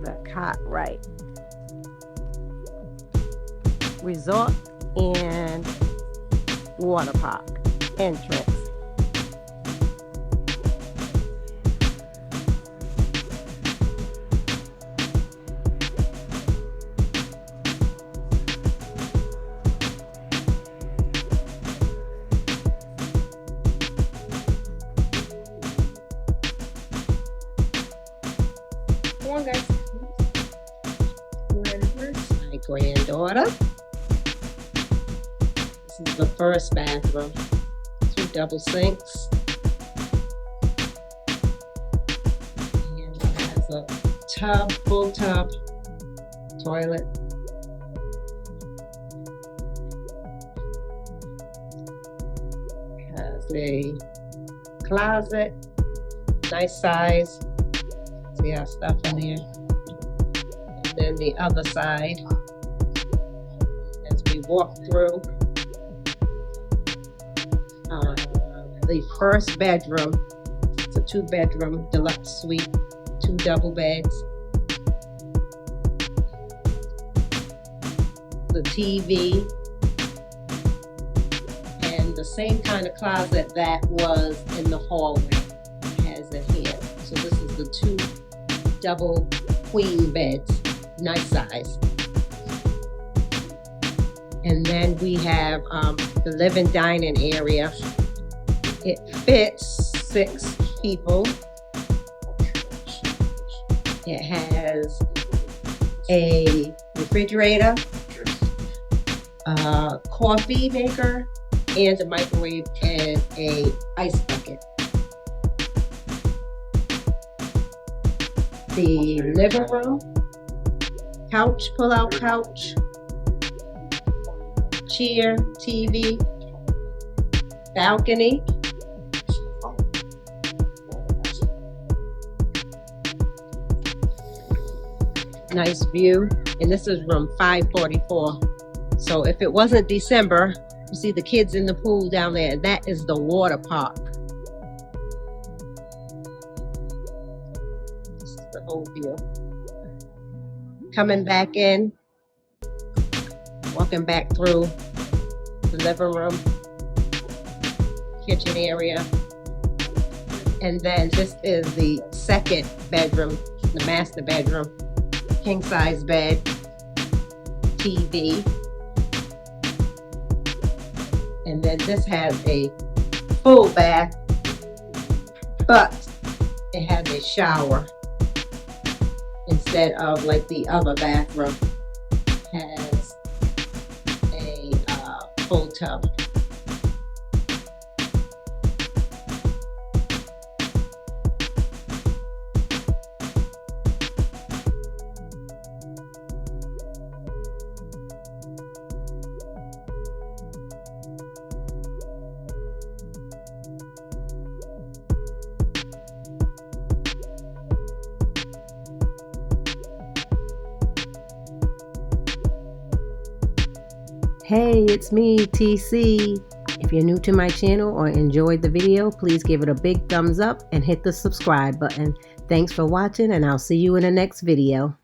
the Kartrite Resort and Waterpark entrance. Come on, guys. My granddaughter. This is the first bathroom. 2 double sinks. And it has a tub, full tub, toilet. Has a closet, nice size. See our stuff in there. And then the other side, as we walk through, the first bedroom. It's a 2-bedroom deluxe suite, 2 double beds. The TV, and the same kind of closet that was in the hallway has it here. So this is the 2 double queen beds, nice size. And then we have the living dining area. It fits 6 people. It has a refrigerator, a coffee maker, and a microwave and a ice bucket. The living room, couch, pull-out couch, chair, TV, balcony, nice view. And this is room 544. So if it wasn't December, you see the kids in the pool down there, and that is the water park. This is the whole view. Coming back in, walking back through the living room, kitchen area. And then this is the 2nd bedroom, the master bedroom. King size bed, TV. And then this has a full bath, but it has a shower instead of like the other bathroom. Has a full tub. Hey, it's me, TC. If you're new to my channel or enjoyed the video, please give it a big thumbs up and hit the subscribe button. Thanks for watching, and I'll see you in the next video.